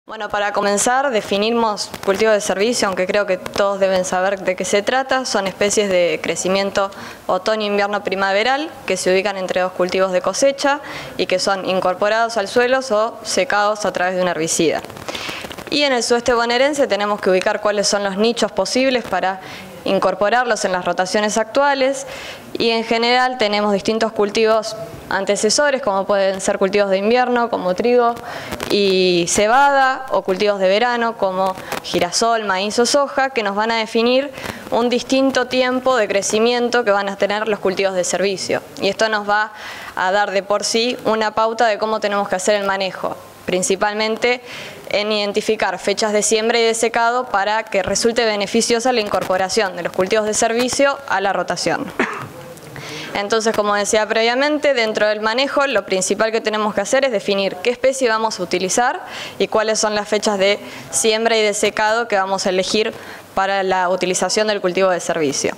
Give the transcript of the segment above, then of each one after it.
Bueno, para comenzar definimos cultivos de servicio, aunque creo que todos deben saber de qué se trata. Son especies de crecimiento otoño-invierno primaveral que se ubican entre dos cultivos de cosecha y que son incorporados al suelo o secados a través de un herbicida. Y en el sudeste bonaerense tenemos que ubicar cuáles son los nichos posibles para incorporarlos en las rotaciones actuales, y en general tenemos distintos cultivos antecesores, como pueden ser cultivos de invierno como trigo y cebada, o cultivos de verano como girasol, maíz o soja, que nos van a definir un distinto tiempo de crecimiento que van a tener los cultivos de servicio. Y esto nos va a dar de por sí una pauta de cómo tenemos que hacer el manejo, principalmente en identificar fechas de siembra y de secado para que resulte beneficiosa la incorporación de los cultivos de servicio a la rotación. Entonces, como decía previamente, dentro del manejo lo principal que tenemos que hacer es definir qué especie vamos a utilizar y cuáles son las fechas de siembra y de secado que vamos a elegir para la utilización del cultivo de servicio.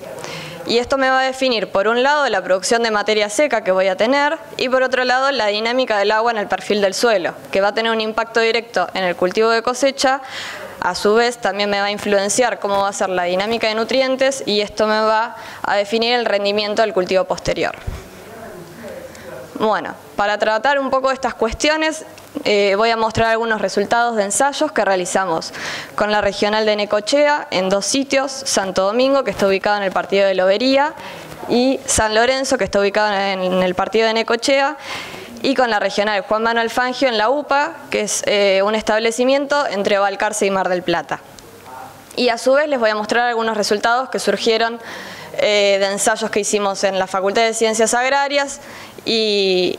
Y esto me va a definir, por un lado, la producción de materia seca que voy a tener y por otro lado, la dinámica del agua en el perfil del suelo, que va a tener un impacto directo en el cultivo de cosecha. A su vez, también me va a influenciar cómo va a ser la dinámica de nutrientes y esto me va a definir el rendimiento del cultivo posterior. Bueno, para tratar un poco de estas cuestiones, voy a mostrar algunos resultados de ensayos que realizamos con la regional de Necochea en dos sitios: Santo Domingo, que está ubicado en el partido de Lobería, y San Lorenzo, que está ubicado en el partido de Necochea, y con la regional Juan Manuel Fangio en la UPA, que es un establecimiento entre Balcarce y Mar del Plata. Y a su vez les voy a mostrar algunos resultados que surgieron de ensayos que hicimos en la Facultad de Ciencias Agrarias y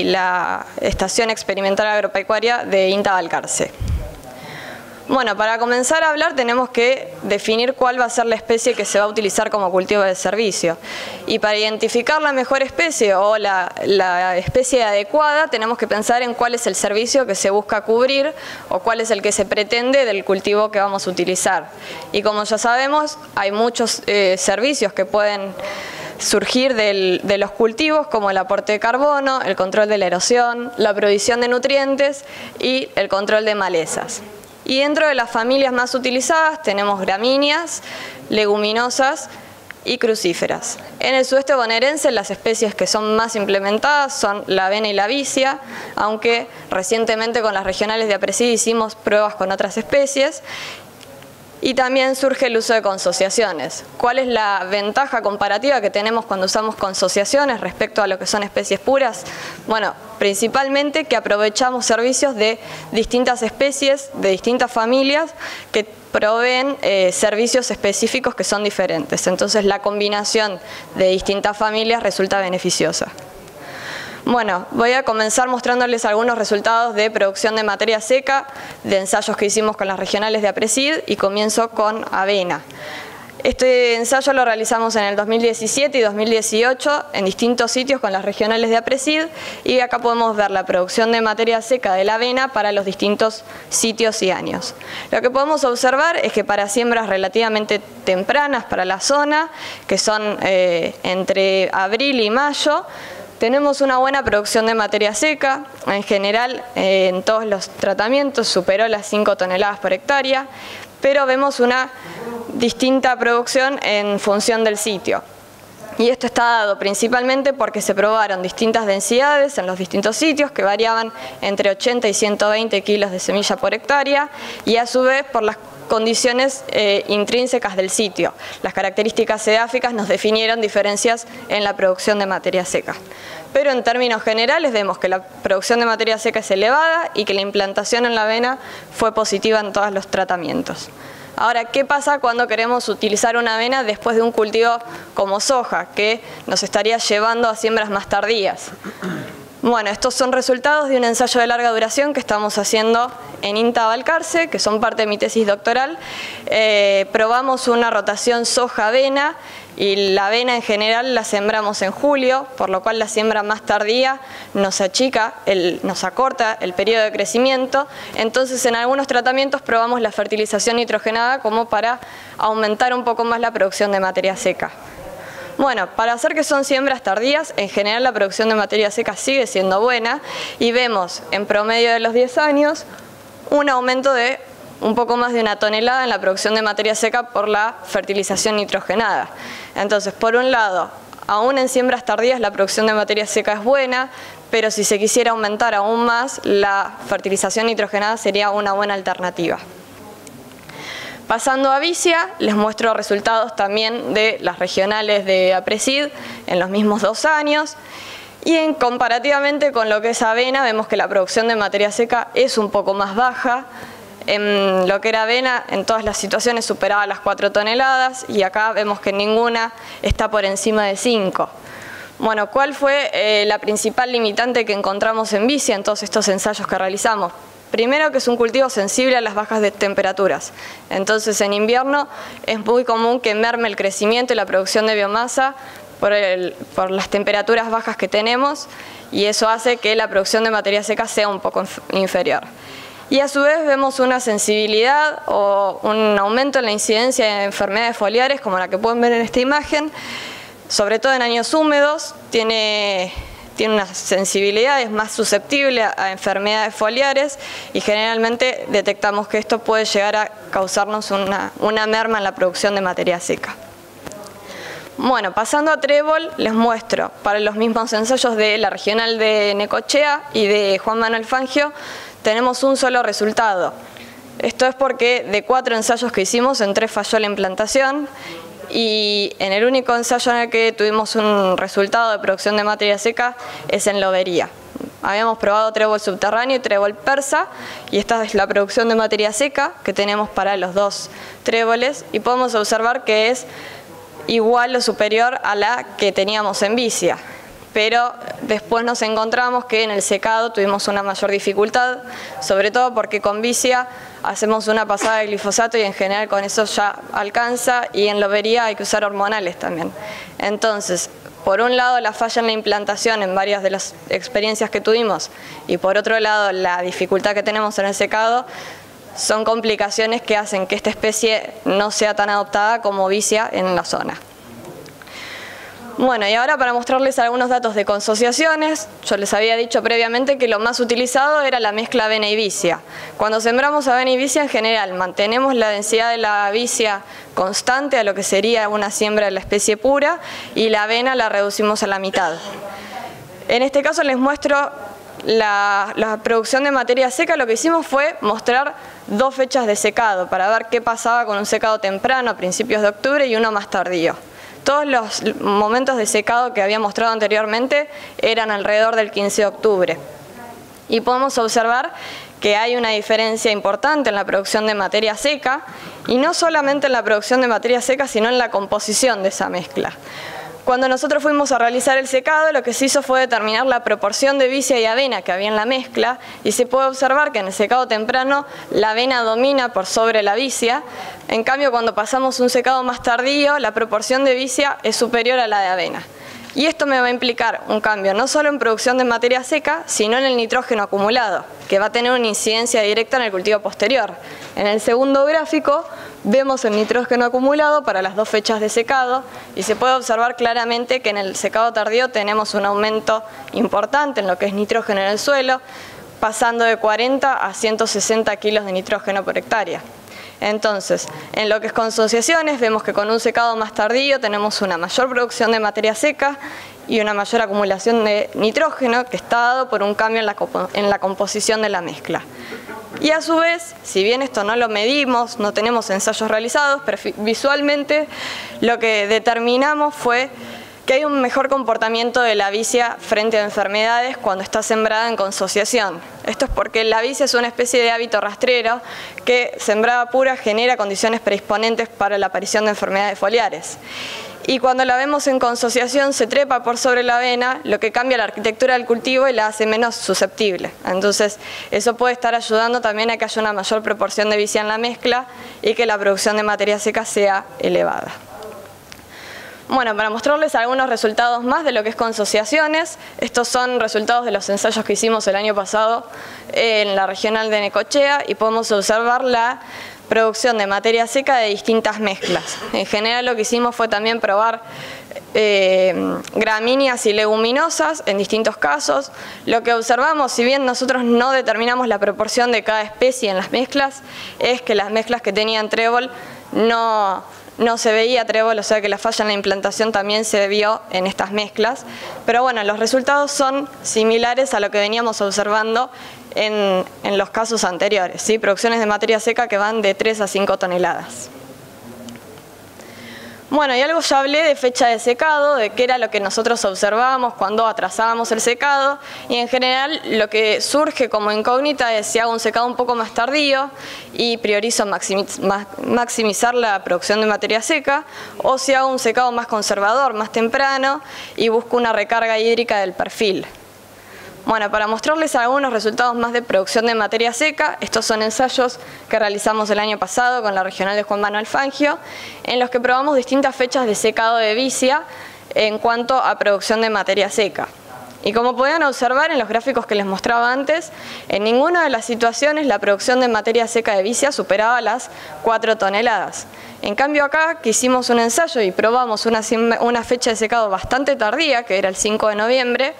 la Estación Experimental Agropecuaria de INTA Balcarce. Bueno, para comenzar a hablar tenemos que definir cuál va a ser la especie que se va a utilizar como cultivo de servicio. Y para identificar la mejor especie o la especie adecuada, tenemos que pensar en cuál es el servicio que se busca cubrir o cuál es el que se pretende del cultivo que vamos a utilizar. Y como ya sabemos, hay muchos servicios que pueden surgir de los cultivos, como el aporte de carbono, el control de la erosión, la provisión de nutrientes y el control de malezas. Y dentro de las familias más utilizadas tenemos gramíneas, leguminosas y crucíferas. En el sudeste bonaerense las especies que son más implementadas son la avena y la vicia, aunque recientemente con las regionales de APRESID hicimos pruebas con otras especies. Y también surge el uso de consociaciones. ¿Cuál es la ventaja comparativa que tenemos cuando usamos consociaciones respecto a lo que son especies puras? Bueno, principalmente que aprovechamos servicios de distintas especies, de distintas familias, que proveen servicios específicos que son diferentes. Entonces la combinación de distintas familias resulta beneficiosa. Bueno, voy a comenzar mostrándoles algunos resultados de producción de materia seca, de ensayos que hicimos con las regionales de APRESID, y comienzo con avena. Este ensayo lo realizamos en el 2017 y 2018 en distintos sitios con las regionales de APRESID, y acá podemos ver la producción de materia seca de la avena para los distintos sitios y años. Lo que podemos observar es que para siembras relativamente tempranas para la zona, que son entre abril y mayo, tenemos una buena producción de materia seca. En general, en todos los tratamientos superó las 5 toneladas por hectárea, pero vemos una distinta producción en función del sitio. Y esto está dado principalmente porque se probaron distintas densidades en los distintos sitios que variaban entre 80 y 120 kilos de semilla por hectárea, y a su vez por las condiciones intrínsecas del sitio. Las características edáficas nos definieron diferencias en la producción de materia seca. Pero en términos generales vemos que la producción de materia seca es elevada y que la implantación en la avena fue positiva en todos los tratamientos. Ahora, ¿qué pasa cuando queremos utilizar una avena después de un cultivo como soja, que nos estaría llevando a siembras más tardías? Bueno, estos son resultados de un ensayo de larga duración que estamos haciendo en INTA Balcarce, que son parte de mi tesis doctoral. Probamos una rotación soja-avena, y la avena en general la sembramos en julio, por lo cual la siembra más tardía nos acorta el periodo de crecimiento. Entonces en algunos tratamientos probamos la fertilización nitrogenada como para aumentar un poco más la producción de materia seca. Bueno, para hacer que son siembras tardías, en general la producción de materia seca sigue siendo buena, y vemos en promedio de los 10 años un aumento de un poco más de 1 tonelada en la producción de materia seca por la fertilización nitrogenada. Entonces, por un lado, aún en siembras tardías la producción de materia seca es buena, pero si se quisiera aumentar aún más, la fertilización nitrogenada sería una buena alternativa. Pasando a Vicia, les muestro resultados también de las regionales de APRESID en los mismos 2 años. Y comparativamente con lo que es avena, vemos que la producción de materia seca es un poco más baja. En lo que era avena, en todas las situaciones superaba las 4 toneladas y acá vemos que ninguna está por encima de 5. Bueno, ¿cuál fue la principal limitante que encontramos en Vicia en todos estos ensayos que realizamos? Primero, que es un cultivo sensible a las bajas de temperaturas. Entonces, en invierno es muy común que merme el crecimiento y la producción de biomasa por las temperaturas bajas que tenemos, y eso hace que la producción de materia seca sea un poco inferior. Y a su vez vemos una sensibilidad o un aumento en la incidencia de enfermedades foliares, como la que pueden ver en esta imagen, sobre todo en años húmedos, tiene una sensibilidad, es más susceptible a enfermedades foliares y generalmente detectamos que esto puede llegar a causarnos una merma en la producción de materia seca. Bueno, pasando a trébol, les muestro para los mismos ensayos de la regional de Necochea y de Juan Manuel Fangio, tenemos un solo resultado. Esto es porque de 4 ensayos que hicimos, en 3 falló la implantación, y en el único ensayo en el que tuvimos un resultado de producción de materia seca es en Lobería. Habíamos probado trébol subterráneo y trébol persa, y esta es la producción de materia seca que tenemos para los 2 tréboles, y podemos observar que es igual o superior a la que teníamos en Vicia. Pero después nos encontramos que en el secado tuvimos una mayor dificultad, sobre todo porque con Vicia hacemos una pasada de glifosato y en general con eso ya alcanza, y en Lobería hay que usar hormonales también. Entonces, por un lado la falla en la implantación en varias de las experiencias que tuvimos, y por otro lado la dificultad que tenemos en el secado, son complicaciones que hacen que esta especie no sea tan adoptada como Vicia en la zona. Bueno, y ahora para mostrarles algunos datos de consociaciones, yo les había dicho previamente que lo más utilizado era la mezcla avena y Vicia. Cuando sembramos avena y Vicia, en general mantenemos la densidad de la Vicia constante a lo que sería una siembra de la especie pura, y la avena la reducimos a la mitad. En este caso les muestro la producción de materia seca. Lo que hicimos fue mostrar 2 fechas de secado para ver qué pasaba con un secado temprano a principios de octubre y uno más tardío. Todos los momentos de secado que había mostrado anteriormente eran alrededor del 15 de octubre. Y podemos observar que hay una diferencia importante en la producción de materia seca, y no solamente en la producción de materia seca, sino en la composición de esa mezcla. Cuando nosotros fuimos a realizar el secado, lo que se hizo fue determinar la proporción de Vicia y avena que había en la mezcla, y se puede observar que en el secado temprano la avena domina por sobre la Vicia. En cambio, cuando pasamos un secado más tardío, la proporción de Vicia es superior a la de avena. Y esto me va a implicar un cambio no solo en producción de materia seca, sino en el nitrógeno acumulado, que va a tener una incidencia directa en el cultivo posterior. En el segundo gráfico vemos el nitrógeno acumulado para las 2 fechas de secado, y se puede observar claramente que en el secado tardío tenemos un aumento importante en lo que es nitrógeno en el suelo, pasando de 40 a 160 kilos de nitrógeno por hectárea. Entonces, en lo que es consociaciones, vemos que con un secado más tardío tenemos una mayor producción de materia seca y una mayor acumulación de nitrógeno, que está dado por un cambio en la composición de la mezcla. Y a su vez, si bien esto no lo medimos, no tenemos ensayos realizados, pero visualmente lo que determinamos fue que hay un mejor comportamiento de la Vicia frente a enfermedades cuando está sembrada en consociación. Esto es porque la Vicia es una especie de hábito rastrero que, sembrada pura, genera condiciones predisponentes para la aparición de enfermedades foliares. Y cuando la vemos en consociación se trepa por sobre la avena, lo que cambia la arquitectura del cultivo y la hace menos susceptible. Entonces eso puede estar ayudando también a que haya una mayor proporción de Vicia en la mezcla y que la producción de materia seca sea elevada. Bueno, para mostrarles algunos resultados más de lo que es consociaciones, estos son resultados de los ensayos que hicimos el año pasado en la regional de Necochea, y podemos observar la producción de materia seca de distintas mezclas. En general lo que hicimos fue también probar gramíneas y leguminosas en distintos casos. Lo que observamos, si bien nosotros no determinamos la proporción de cada especie en las mezclas, es que las mezclas que tenían trébol no se veía trébol, o sea que la falla en la implantación también se vio en estas mezclas. Pero bueno, los resultados son similares a lo que veníamos observando en los casos anteriores, ¿sí? Producciones de materia seca que van de 3 a 5 toneladas. Bueno, y algo ya hablé de fecha de secado, de qué era lo que nosotros observábamos cuando atrasábamos el secado, y en general lo que surge como incógnita es si hago un secado un poco más tardío y priorizo maximizar la producción de materia seca, o si hago un secado más conservador, más temprano, y busco una recarga hídrica del perfil. Bueno, para mostrarles algunos resultados más de producción de materia seca, estos son ensayos que realizamos el año pasado con la regional de Juan Manuel Fangio, en los que probamos distintas fechas de secado de vicia en cuanto a producción de materia seca. Y como podían observar en los gráficos que les mostraba antes, en ninguna de las situaciones la producción de materia seca de vicia superaba las 4 toneladas. En cambio acá, que hicimos un ensayo y probamos una fecha de secado bastante tardía, que era el 5 de noviembre,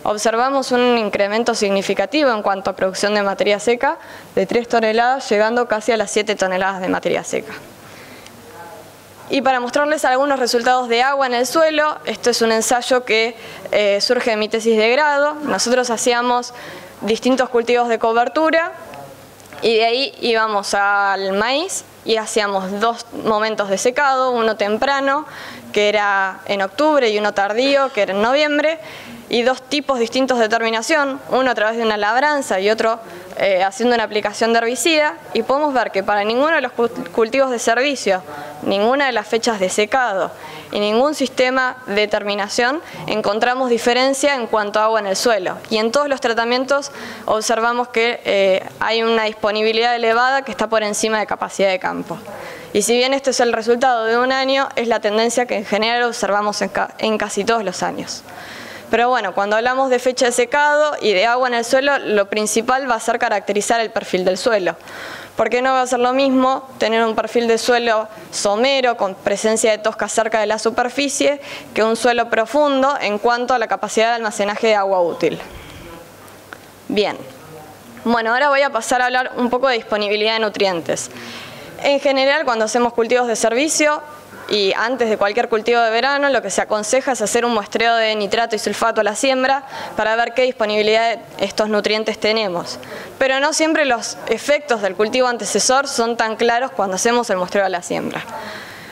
observamos un incremento significativo en cuanto a producción de materia seca de 3 toneladas, llegando casi a las 7 toneladas de materia seca. Y para mostrarles algunos resultados de agua en el suelo, esto es un ensayo que surge de mi tesis de grado. Nosotros hacíamos distintos cultivos de cobertura y de ahí íbamos al maíz y hacíamos 2 momentos de secado, uno temprano, que era en octubre, y uno tardío, que era en noviembre, y 2 tipos distintos de terminación, uno a través de una labranza y otro haciendo una aplicación de herbicida, y podemos ver que para ninguno de los cultivos de servicio, ninguna de las fechas de secado y ningún sistema de terminación encontramos diferencia en cuanto a agua en el suelo, y en todos los tratamientos observamos que hay una disponibilidad elevada que está por encima de capacidad de campo. Y si bien este es el resultado de un año, es la tendencia que en general observamos en casi todos los años. Pero bueno, cuando hablamos de fecha de secado y de agua en el suelo, lo principal va a ser caracterizar el perfil del suelo. Porque no va a ser lo mismo tener un perfil de suelo somero, con presencia de tosca cerca de la superficie, que un suelo profundo en cuanto a la capacidad de almacenaje de agua útil. Bien. Bueno, ahora voy a pasar a hablar un poco de disponibilidad de nutrientes. En general, cuando hacemos cultivos de servicio, y antes de cualquier cultivo de verano, lo que se aconseja es hacer un muestreo de nitrato y sulfato a la siembra para ver qué disponibilidad de estos nutrientes tenemos. Pero no siempre los efectos del cultivo antecesor son tan claros cuando hacemos el muestreo a la siembra.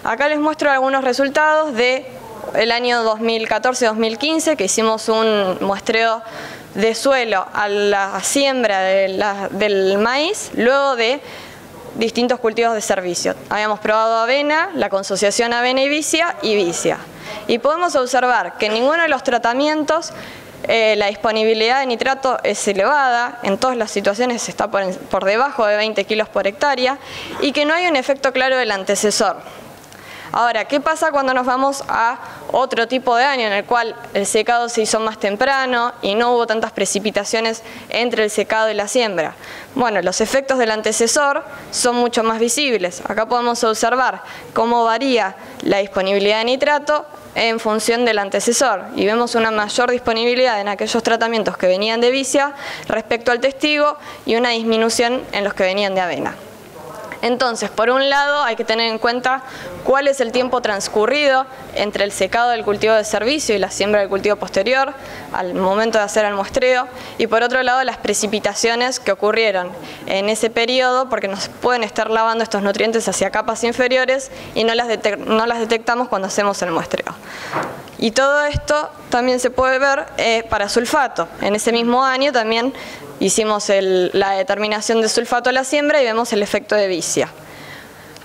Acá les muestro algunos resultados del año 2014-2015, que hicimos un muestreo de suelo a la siembra del maíz, luego de distintos cultivos de servicio. Habíamos probado avena, la consociación avena y vicia, y podemos observar que en ninguno de los tratamientos la disponibilidad de nitrato es elevada, en todas las situaciones está por debajo de 20 kilos por hectárea, y que no hay un efecto claro del antecesor. Ahora, ¿qué pasa cuando nos vamos a otro tipo de año en el cual el secado se hizo más temprano y no hubo tantas precipitaciones entre el secado y la siembra? Bueno, los efectos del antecesor son mucho más visibles. Acá podemos observar cómo varía la disponibilidad de nitrato en función del antecesor, y vemos una mayor disponibilidad en aquellos tratamientos que venían de vicia respecto al testigo y una disminución en los que venían de avena. Entonces, por un lado, hay que tener en cuenta cuál es el tiempo transcurrido entre el secado del cultivo de servicio y la siembra del cultivo posterior, al momento de hacer el muestreo, y por otro lado, las precipitaciones que ocurrieron en ese periodo, porque nos pueden estar lavando estos nutrientes hacia capas inferiores y no las detectamos cuando hacemos el muestreo. Y todo esto también se puede ver para sulfato. En ese mismo año también hicimos la determinación de sulfato a la siembra y vemos el efecto de vicia.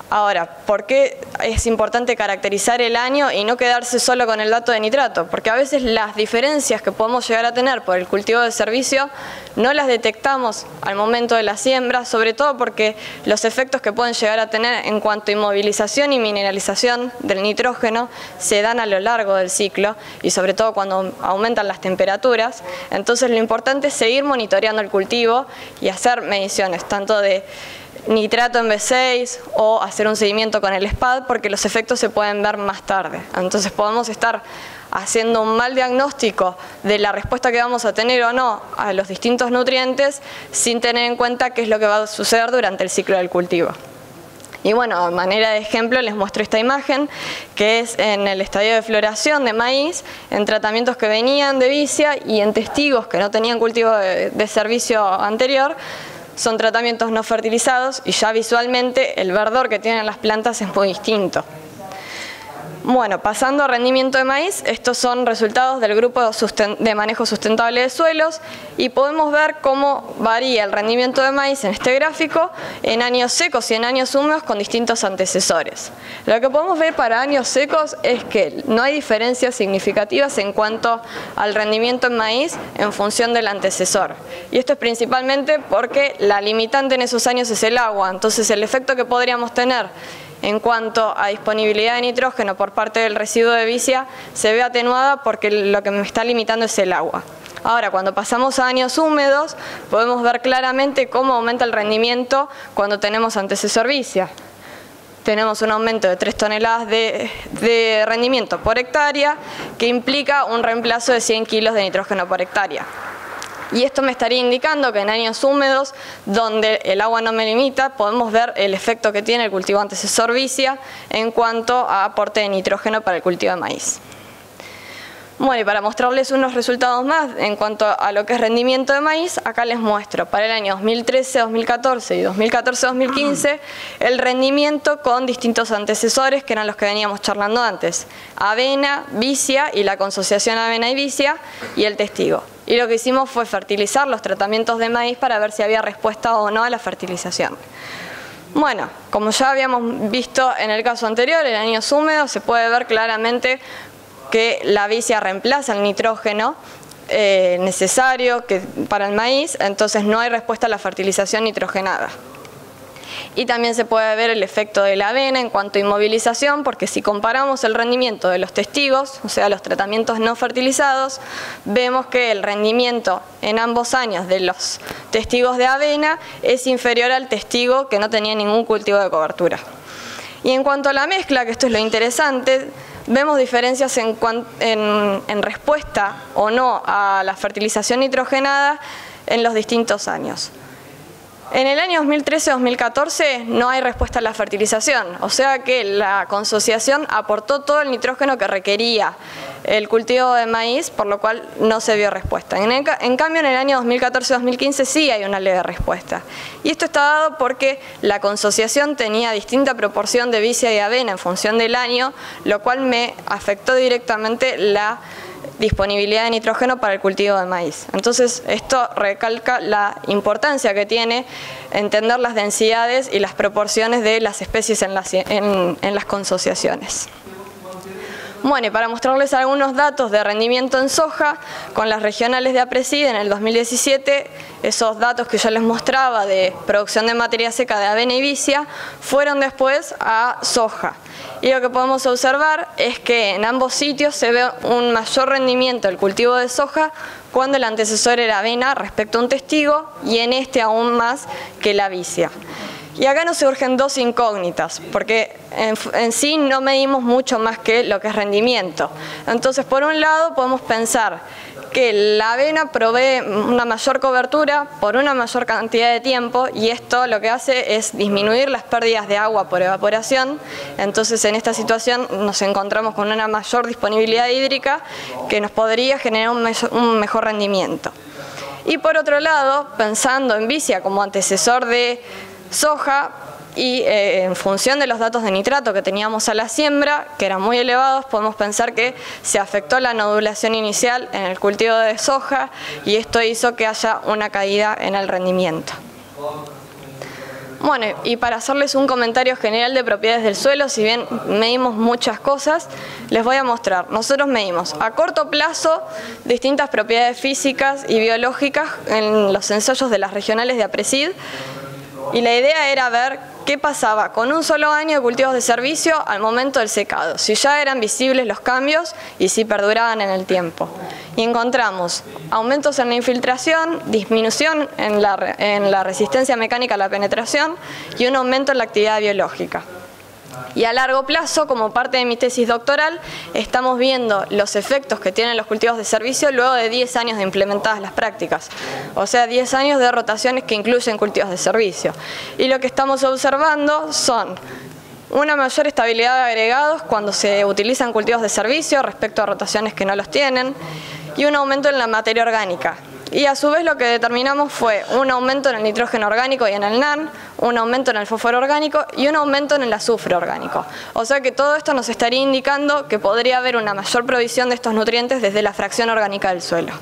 Ahora, ¿por qué es importante caracterizar el año y no quedarse solo con el dato de nitrato? Porque a veces las diferencias que podemos llegar a tener por el cultivo de servicio no las detectamos al momento de la siembra, sobre todo porque los efectos que pueden llegar a tener en cuanto a inmovilización y mineralización del nitrógeno se dan a lo largo del ciclo, y sobre todo cuando aumentan las temperaturas. Entonces lo importante es seguir monitoreando el cultivo y hacer mediciones tanto de nitrato en B6 o hacer un seguimiento con el SPAD, porque los efectos se pueden ver más tarde. Entonces podemos estar haciendo un mal diagnóstico de la respuesta que vamos a tener o no a los distintos nutrientes sin tener en cuenta qué es lo que va a suceder durante el ciclo del cultivo. Y bueno, a manera de ejemplo les muestro esta imagen que es en el estadio de floración de maíz, en tratamientos que venían de vicia y en testigos que no tenían cultivo de servicio anterior. Son tratamientos no fertilizados y ya visualmente el verdor que tienen las plantas es muy distinto. Bueno, pasando a rendimiento de maíz, estos son resultados del grupo de manejo sustentable de suelos y podemos ver cómo varía el rendimiento de maíz en este gráfico en años secos y en años húmedos con distintos antecesores. Lo que podemos ver para años secos es que no hay diferencias significativas en cuanto al rendimiento en maíz en función del antecesor. Y esto es principalmente porque la limitante en esos años es el agua, entonces el efecto que podríamos tener en cuanto a disponibilidad de nitrógeno por parte del residuo de vicia se ve atenuada porque lo que me está limitando es el agua. Ahora, cuando pasamos a años húmedos, podemos ver claramente cómo aumenta el rendimiento cuando tenemos antecesor vicia. Tenemos un aumento de 3 toneladas de rendimiento por hectárea, que implica un reemplazo de 100 kilos de nitrógeno por hectárea. Y esto me estaría indicando que en años húmedos, donde el agua no me limita, podemos ver el efecto que tiene el cultivo antecesor vicia en cuanto a aporte de nitrógeno para el cultivo de maíz. Bueno, y para mostrarles unos resultados más en cuanto a lo que es rendimiento de maíz, acá les muestro para el año 2013-2014 y 2014-2015 el rendimiento con distintos antecesores que eran los que veníamos charlando antes: avena, vicia y la consociación avena y vicia y el testigo. Y lo que hicimos fue fertilizar los tratamientos de maíz para ver si había respuesta o no a la fertilización. Bueno, como ya habíamos visto en el caso anterior, en años húmedos se puede ver claramente que la vicia reemplaza el nitrógeno necesario para el maíz, entonces no hay respuesta a la fertilización nitrogenada. Y también se puede ver el efecto de la avena en cuanto a inmovilización, porque si comparamos el rendimiento de los testigos, o sea, los tratamientos no fertilizados, vemos que el rendimiento en ambos años de los testigos de avena es inferior al testigo que no tenía ningún cultivo de cobertura. Y en cuanto a la mezcla, que esto es lo interesante, vemos diferencias en respuesta o no a la fertilización nitrogenada en los distintos años. En el año 2013-2014 no hay respuesta a la fertilización, o sea que la consociación aportó todo el nitrógeno que requería el cultivo de maíz, por lo cual no se vio respuesta. En cambio, en el año 2014-2015 sí hay una leve respuesta. Y esto está dado porque la consociación tenía distinta proporción de vicia y avena en función del año, lo cual me afectó directamente la disponibilidad de nitrógeno para el cultivo de maíz. Entonces esto recalca la importancia que tiene entender las densidades y las proporciones de las especies en las consociaciones. Bueno, y para mostrarles algunos datos de rendimiento en soja, con las regionales de APRESID en el 2017, esos datos que yo les mostraba de producción de materia seca de avena y vicia, fueron después a soja. Y lo que podemos observar es que en ambos sitios se ve un mayor rendimiento del cultivo de soja cuando el antecesor era avena respecto a un testigo y en este aún más que la vicia. Y acá nos surgen dos incógnitas, porque en sí no medimos mucho más que lo que es rendimiento. Entonces, por un lado, podemos pensar que la avena provee una mayor cobertura por una mayor cantidad de tiempo y esto lo que hace es disminuir las pérdidas de agua por evaporación. Entonces, en esta situación nos encontramos con una mayor disponibilidad hídrica que nos podría generar un mejor rendimiento. Y por otro lado, pensando en vicia como antecesor de soja y en función de los datos de nitrato que teníamos a la siembra, que eran muy elevados, podemos pensar que se afectó la nodulación inicial en el cultivo de soja y esto hizo que haya una caída en el rendimiento. Bueno, y para hacerles un comentario general de propiedades del suelo, si bien medimos muchas cosas, les voy a mostrar. Nosotros medimos a corto plazo distintas propiedades físicas y biológicas en los ensayos de las regionales de APRESID. Y la idea era ver qué pasaba con un solo año de cultivos de servicio al momento del secado, si ya eran visibles los cambios y si perduraban en el tiempo. y encontramos aumentos en la infiltración, disminución en la resistencia mecánica a la penetración y un aumento en la actividad biológica. Y a largo plazo, como parte de mi tesis doctoral, estamos viendo los efectos que tienen los cultivos de servicio luego de 10 años de implementadas las prácticas. O sea, 10 años de rotaciones que incluyen cultivos de servicio. Y lo que estamos observando son una mayor estabilidad de agregados cuando se utilizan cultivos de servicio respecto a rotaciones que no los tienen, y un aumento en la materia orgánica. Y a su vez lo que determinamos fue un aumento en el nitrógeno orgánico y en el NAN, un aumento en el fósforo orgánico y un aumento en el azufre orgánico. O sea que todo esto nos estaría indicando que podría haber una mayor provisión de estos nutrientes desde la fracción orgánica del suelo.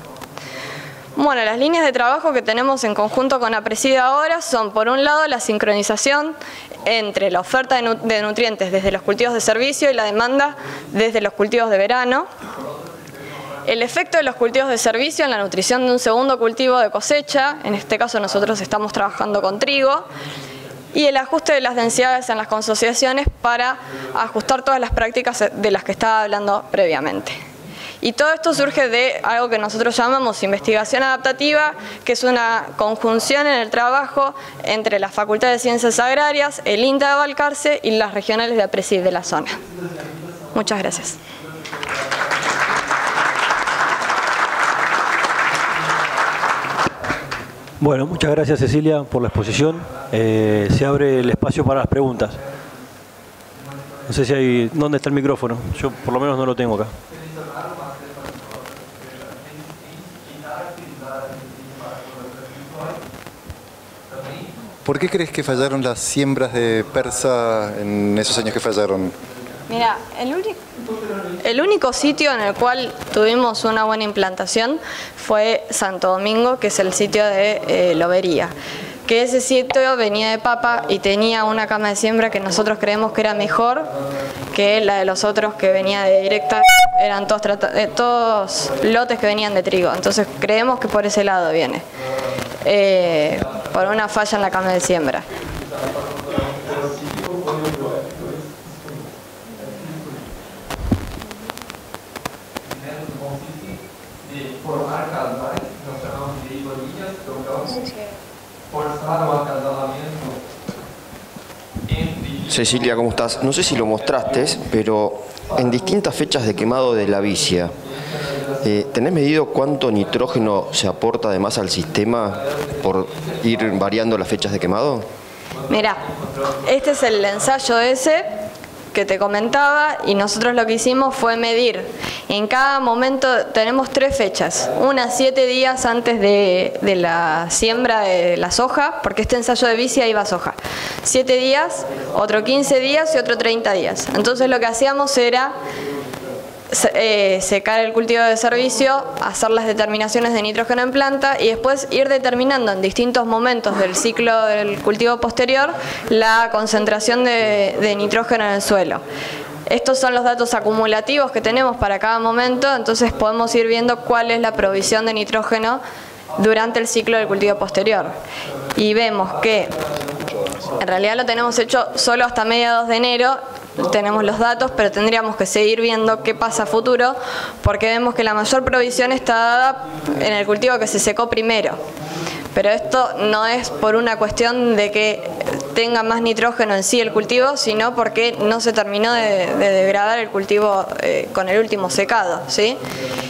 Bueno, las líneas de trabajo que tenemos en conjunto con APRESID ahora son, por un lado, la sincronización entre la oferta de nutrientes desde los cultivos de servicio y la demanda desde los cultivos de verano. El efecto de los cultivos de servicio en la nutrición de un segundo cultivo de cosecha, en este caso nosotros estamos trabajando con trigo, y el ajuste de las densidades en las consociaciones para ajustar todas las prácticas de las que estaba hablando previamente. Y todo esto surge de algo que nosotros llamamos investigación adaptativa, que es una conjunción en el trabajo entre la Facultad de Ciencias Agrarias, el INTA de Balcarce y las regionales de APRESID de la zona. Muchas gracias. Bueno, muchas gracias Cecilia por la exposición. Se abre el espacio para las preguntas. No sé si hay... ¿Dónde está el micrófono? Yo por lo menos no lo tengo acá. ¿Por qué crees que fallaron las siembras de persa en esos años que fallaron? Mira, el único sitio en el cual tuvimos una buena implantación fue Santo Domingo, que es el sitio de Lobería. Que ese sitio venía de papa y tenía una cama de siembra que nosotros creemos que era mejor que la de los otros que venía de directa. Eran todos lotes que venían de trigo, entonces creemos que por ese lado viene. Por una falla en la cama de siembra. Formar casais, nós chamamos de isolinhas, forzar o acasalamento entre... Cecilia, ¿cómo estás? No sé si lo mostraste, pero en distintas fechas de quemado de la vicia, ¿tenés medido cuánto nitrógeno se aporta además al sistema por ir variando las fechas de quemado? Mira, este es el ensayo ese que te comentaba y nosotros lo que hicimos fue medir. En cada momento tenemos 3 fechas, una 7 días antes de la siembra de la soja, porque este ensayo de vicia iba a soja. 7 días, otro 15 días y otro 30 días. Entonces lo que hacíamos era secar el cultivo de servicio, hacer las determinaciones de nitrógeno en planta y después ir determinando en distintos momentos del ciclo del cultivo posterior la concentración de nitrógeno en el suelo. Estos son los datos acumulativos que tenemos para cada momento, entonces podemos ir viendo cuál es la provisión de nitrógeno durante el ciclo del cultivo posterior. Y vemos que en realidad lo tenemos hecho solo hasta mediados de enero. Tenemos los datos, pero tendríamos que seguir viendo qué pasa a futuro, porque vemos que la mayor provisión está dada en el cultivo que se secó primero. Pero esto no es por una cuestión de que tenga más nitrógeno en sí el cultivo, sino porque no se terminó de degradar el cultivo con el último secado, ¿sí?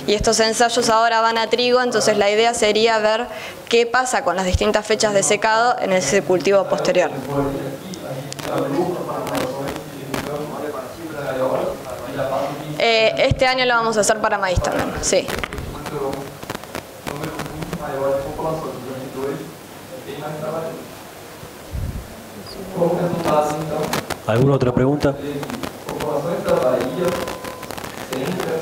Y estos ensayos ahora van a trigo, entonces la idea sería ver qué pasa con las distintas fechas de secado en ese cultivo posterior. Este año lo vamos a hacer para maíz también, sí. ¿Alguna otra pregunta?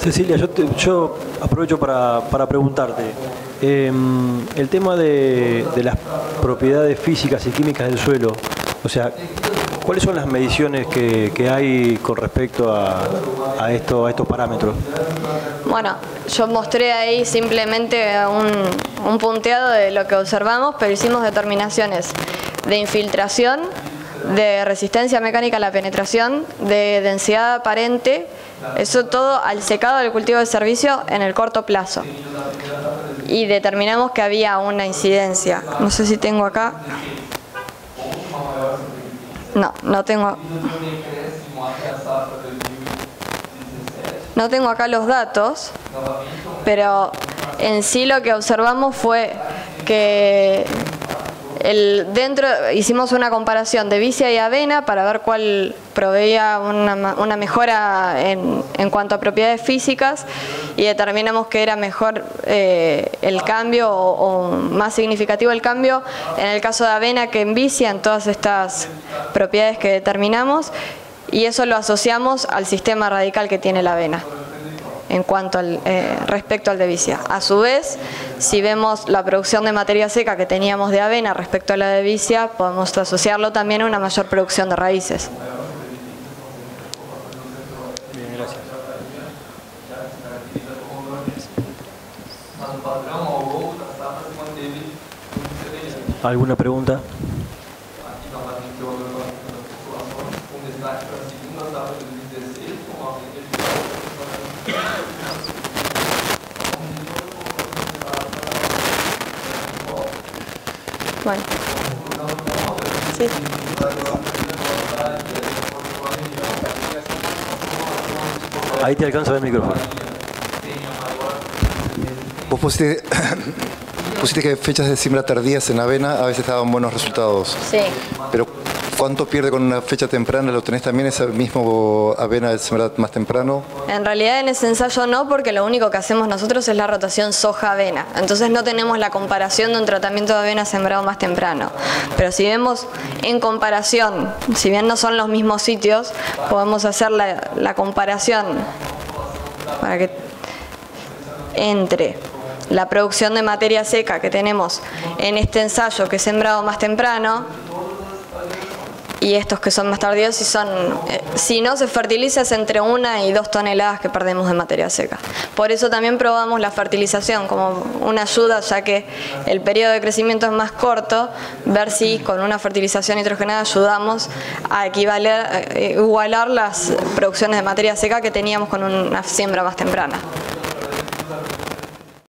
Cecilia, yo aprovecho para preguntarte. El tema de las propiedades físicas y químicas del suelo, o sea, ¿cuáles son las mediciones que hay con respecto a estos parámetros? Bueno, yo mostré ahí simplemente un punteado de lo que observamos, pero hicimos determinaciones de infiltración, de resistencia mecánica a la penetración, de densidad aparente, eso todo al secado del cultivo de servicio en el corto plazo. y determinamos que había una incidencia. No sé si tengo acá. No tengo. No tengo acá los datos, pero en sí lo que observamos fue que hicimos una comparación de vicia y avena para ver cuál proveía una mejora en cuanto a propiedades físicas, y determinamos que era mejor el cambio o más significativo el cambio en el caso de avena que en vicia en todas estas propiedades que determinamos, y eso lo asociamos al sistema radical que tiene la avena en cuanto al respecto al de vicia. A su vez, si vemos la producción de materia seca que teníamos de avena respecto a la de vicia, podemos asociarlo también a una mayor producción de raíces. Bien, gracias. ¿Alguna pregunta? Bueno. Sí. Ahí te alcanza el micrófono. Vos pusiste que fechas de siembra tardías en avena a veces daban buenos resultados. Sí. Pero ¿cuánto pierde con una fecha temprana? ¿Lo tenés también ese mismo avena de sembrar más temprano? En realidad en ese ensayo no, porque lo único que hacemos nosotros es la rotación soja-avena. Entonces no tenemos la comparación de un tratamiento de avena sembrado más temprano. Pero si vemos en comparación, si bien no son los mismos sitios, podemos hacer la comparación para que entre la producción de materia seca que tenemos en este ensayo que es sembrado más temprano y estos que son más tardíos, si no se fertiliza es entre 1 y 2 toneladas que perdemos de materia seca. Por eso también probamos la fertilización como una ayuda, ya que el periodo de crecimiento es más corto, ver si con una fertilización nitrogenada ayudamos a igualar las producciones de materia seca que teníamos con una siembra más temprana.